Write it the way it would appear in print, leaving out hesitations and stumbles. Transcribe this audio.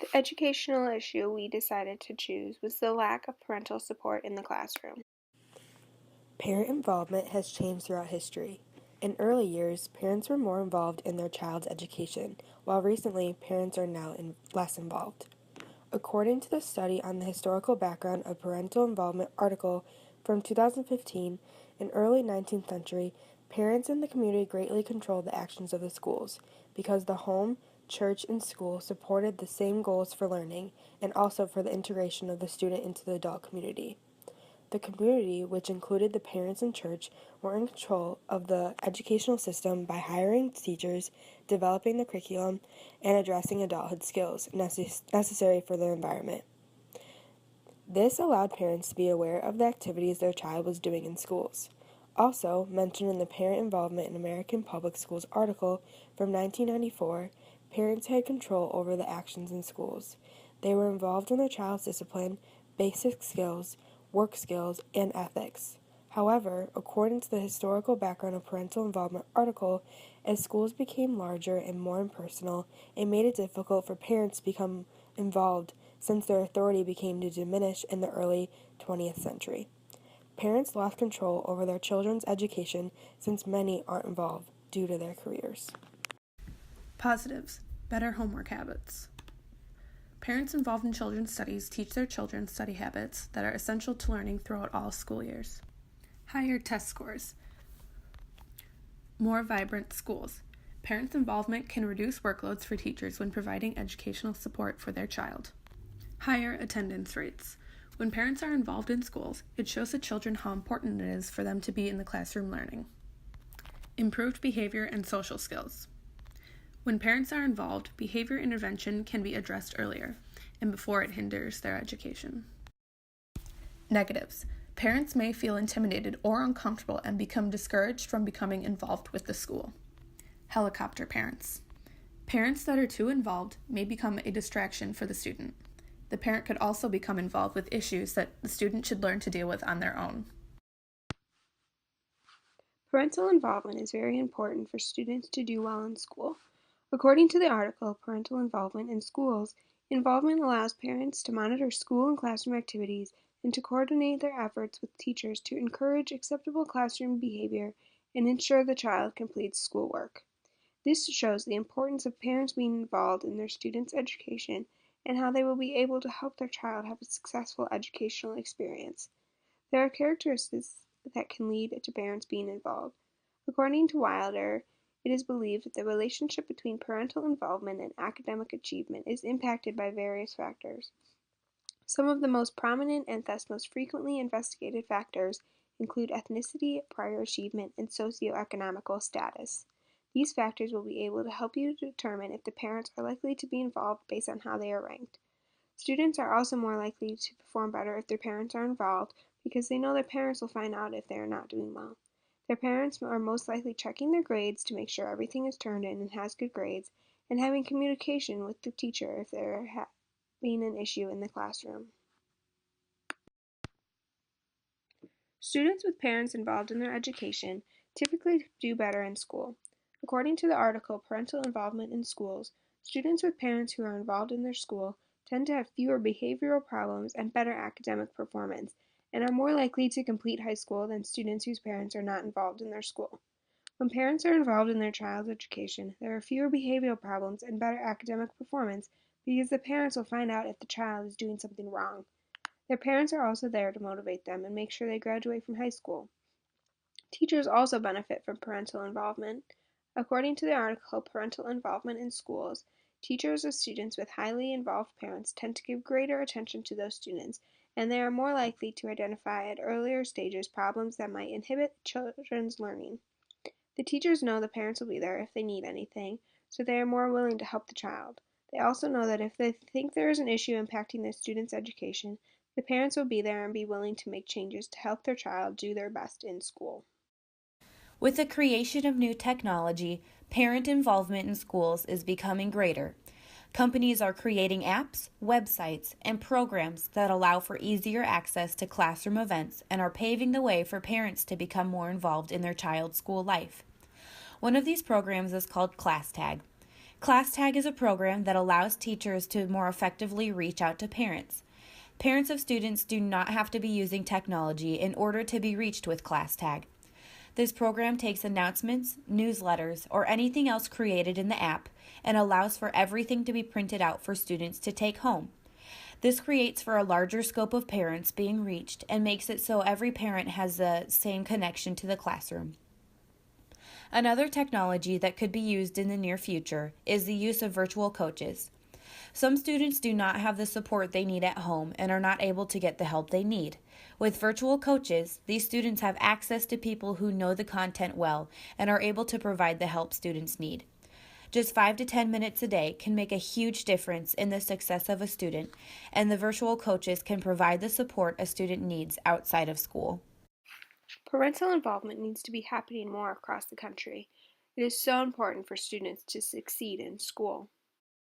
The educational issue we decided to choose was the lack of parental support in the classroom. Parent involvement has changed throughout history. In early years, parents were more involved in their child's education, while recently, parents are now less involved. According to the study on the historical background of parental involvement article from 2015, in early 19th century, parents in the community greatly controlled the actions of the schools because the home, church, and school supported the same goals for learning and also for the integration of the student into the adult community. The community, which included the parents and church, were in control of the educational system by hiring teachers, developing the curriculum, and addressing adulthood skills necessary for their environment. This allowed parents to be aware of the activities their child was doing in schools. Also, mentioned in the Parent Involvement in American Public Schools article from 1994, parents had control over the actions in schools. They were involved in their child's discipline, basic skills, work skills, and ethics. However, according to the historical background of parental involvement article, as schools became larger and more impersonal, it made it difficult for parents to become involved since their authority became to diminish in the early 20th century. Parents lost control over their children's education since many aren't involved due to their careers. Positives: better homework habits. Parents involved in children's studies teach their children study habits that are essential to learning throughout all school years. Higher test scores. More vibrant schools. Parents' involvement can reduce workloads for teachers when providing educational support for their child. Higher attendance rates. When parents are involved in schools, it shows the children how important it is for them to be in the classroom learning. Improved behavior and social skills. When parents are involved, behavior intervention can be addressed earlier and before it hinders their education. Negatives. Parents may feel intimidated or uncomfortable and become discouraged from becoming involved with the school. Helicopter parents. Parents that are too involved may become a distraction for the student. The parent could also become involved with issues that the student should learn to deal with on their own. Parental involvement is very important for students to do well in school. According to the article, Parental Involvement in Schools, involvement allows parents to monitor school and classroom activities and to coordinate their efforts with teachers to encourage acceptable classroom behavior and ensure the child completes schoolwork. This shows the importance of parents being involved in their students' education and how they will be able to help their child have a successful educational experience. There are characteristics that can lead to parents being involved. According to Wilder, it is believed that the relationship between parental involvement and academic achievement is impacted by various factors. Some of the most prominent and thus most frequently investigated factors include ethnicity, prior achievement, and socioeconomical status. These factors will be able to help you determine if the parents are likely to be involved based on how they are ranked. Students are also more likely to perform better if their parents are involved because they know their parents will find out if they are not doing well. Their parents are most likely checking their grades to make sure everything is turned in and has good grades, and having communication with the teacher if there being an issue in the classroom. Students with parents involved in their education typically do better in school. According to the article Parental Involvement in Schools, students with parents who are involved in their school tend to have fewer behavioral problems and better academic performance, and are more likely to complete high school than students whose parents are not involved in their school. When parents are involved in their child's education, there are fewer behavioral problems and better academic performance because the parents will find out if the child is doing something wrong. Their parents are also there to motivate them and make sure they graduate from high school. Teachers also benefit from parental involvement. According to the article Parental Involvement in Schools, teachers of students with highly involved parents tend to give greater attention to those students, and they are more likely to identify at earlier stages problems that might inhibit children's learning. The teachers know the parents will be there if they need anything, so they are more willing to help the child. They also know that if they think there is an issue impacting the student's education, the parents will be there and be willing to make changes to help their child do their best in school. With the creation of new technology, parent involvement in schools is becoming greater. Companies are creating apps, websites, and programs that allow for easier access to classroom events and are paving the way for parents to become more involved in their child's school life. One of these programs is called ClassTag. ClassTag is a program that allows teachers to more effectively reach out to parents. Parents of students do not have to be using technology in order to be reached with ClassTag. This program takes announcements, newsletters, or anything else created in the app and allows for everything to be printed out for students to take home. This creates for a larger scope of parents being reached and makes it so every parent has the same connection to the classroom. Another technology that could be used in the near future is the use of virtual coaches. Some students do not have the support they need at home and are not able to get the help they need. With virtual coaches, these students have access to people who know the content well and are able to provide the help students need. Just 5 to 10 minutes a day can make a huge difference in the success of a student, and the virtual coaches can provide the support a student needs outside of school. Parental involvement needs to be happening more across the country. It is so important for students to succeed in school.